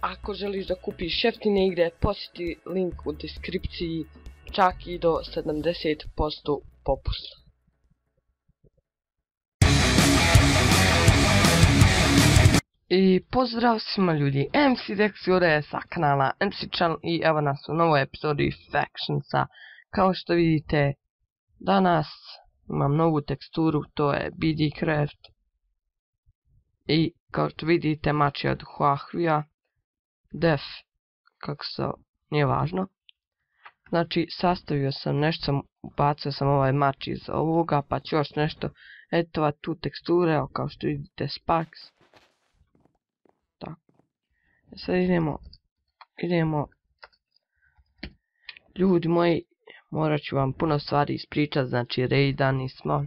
ako želiš da kupiš jeftine igre, posjeti link u deskripciji, čak i do 70% popusta. I pozdrav svima ljudi, MC Dex Jure sa kanala MC Channel i evo nas u novoj epizodi Factionsa. Kao što vidite, danas imam novu teksturu, to je BD Craft. I kao što vidite, mač je od Huahua, Def, kako se, nije važno. Znači, sastavio sam nešto, ubacio sam ovaj mač iz ovoga, pa ću još nešto editovati tu teksturu, evo kao što vidite Sparks. Tako. Sad idemo. Ljudi moji, morat ću vam puno stvari ispričati, znači raidani smo.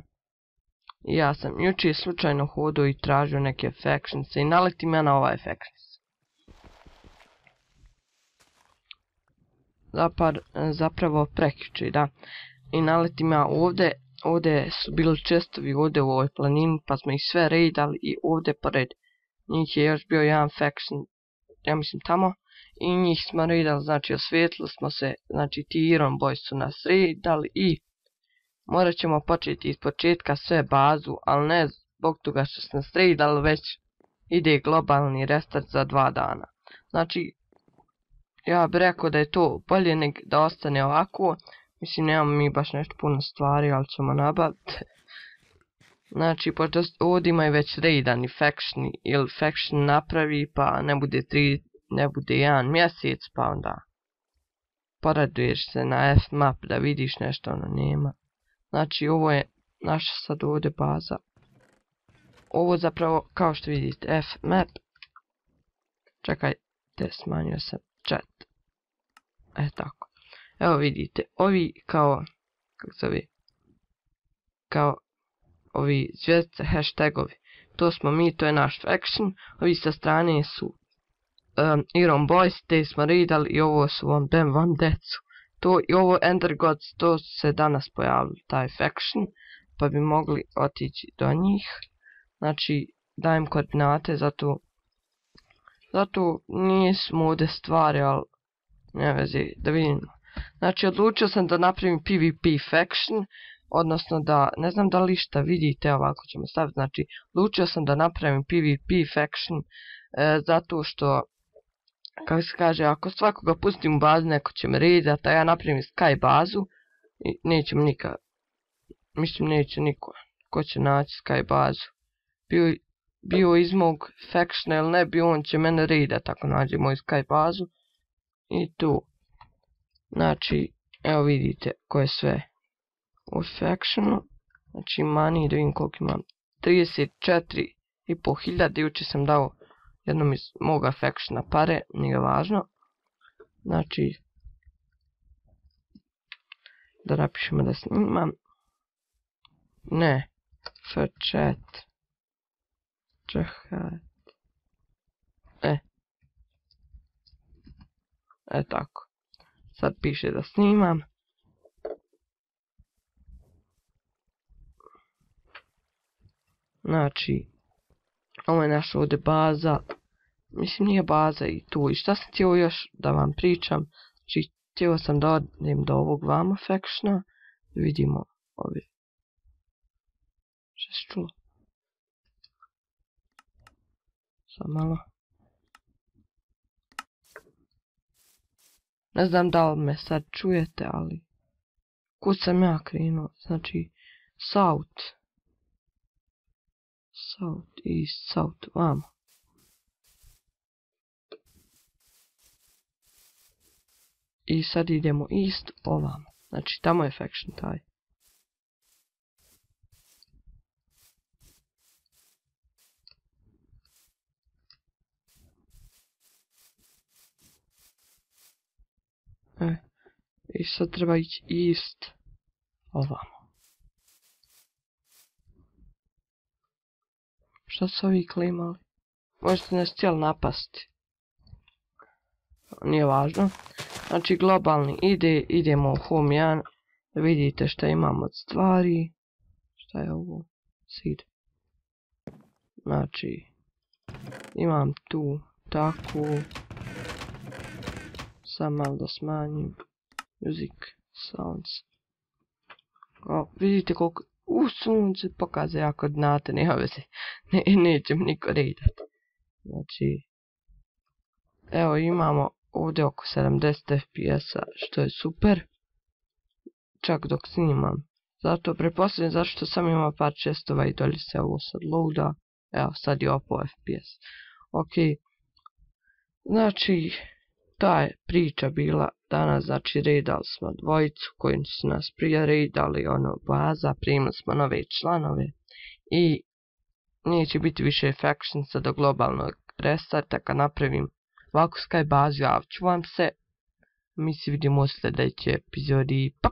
I ja sam jučer slučajno hodao i tražio neke factionse i naletim ja na ovaj factions. Zapravo prekjučer, da. I naletim ja ovdje su bili chestovi ovdje u ovoj planini, pa smo ih sve raidali i ovdje pored njih je još bio jedan faction, ja mislim tamo, i njih smo raidali, znači osvijetlili smo se, znači ti Iron Boys su nas raidali i morat ćemo početi iz početka sve bazu, ali ne zbog toga što su nas raidali, već ide globalni restart za 2 dana. Znači, ja bih rekao da je to bolje nego da ostane ovako, mislim nemamo mi baš nešto puno stvari, ali ćemo nabaviti. Znači, pošto ovdje imaju već raidani faction, ili faction napravi, pa ne bude 1 mjesec, pa onda poraduješ se na F-map da vidiš nešto, ono nema. Znači, ovo je naša sad ovdje baza. Ovo zapravo, kao što vidite, F-map. Čekajte, smanjio sam chat. Tako. Evo vidite, ovi kao, kako se zove, kao ovi zvjezdice, hashtagovi, to smo mi, to je naš faction, ovi sa strane su Iron Boys, te smo raidali i ovo su vam decu. To i ovo Ender Gods, to se danas pojavili, taj faction, pa bi mogli otići do njih. Znači, dajem koordinate, zato nismo ovdje stvari, ali ne veze, da vidimo. Znači, odlučio sam da napravim PvP faction, odnosno da, ne znam da li šta vidite, ovako ćemo staviti, znači, odlučio sam da napravim PvP faction, zato što, kako se kaže, ako svakoga pustim u bazu, neko će me raidati, a ja napravim Sky bazu, i nećemo nikad, mislim neće niko, ko će naći Sky bazu, bio iz mog factiona ili ne bio, on će mene raidati ako nađe moju Sky bazu, i tu, znači, evo vidite ko je sve u factionu, znači money, da vidim koliko imam, 34.500, jučer sam dao jednom iz moga factiona pare, nije važno. Znači, da napišemo da snimam, ne, f-chat, čekaj, tako, sad piše da snimam. Znači, ovo je naša ovdje baza, mislim nije baza i tu, i šta sam htio još da vam pričam, znači htio sam da odem do ovog vama factiona, da vidimo ove, što se čulo, sad malo, ne znam da li me sad čujete, ali kud sam ja krenuo, znači South, East, South, vamo. I sad idemo East, ovamo. Znači, tamo je faction taj. I sad treba ići East, ovamo. Šta su ovi klimali? Možete nas htjeli napasti. Nije važno. Znači globalni idemo u home 1. Da vidite šta imamo od stvari. Šta je ovo? Seed. Znači imam tu takvu, Sam malo da smanjim. Music, sounds. O, vidite koliko... sunce pokazuje jako koordinate, nema veze. Neće mi niko rejdat. Znači... Evo imamo ovdje oko 70 FPS-a, što je super. Čak dok snimam. Zato pretpostavljam zašto sam imao par čestova i dolje se ovo sad loada. Evo sad je opao FPS. Ok. Znači, ta je priča bila danas, znači raidali smo dvojicu koji su nas prije raidali, baza, primili smo nove članove i neće biti više factionsa do globalnog restarta. Kad napravim ovakvu Sky bazu, javit ću vam se. Mi se vidimo u sljedećoj epizodi. Pa.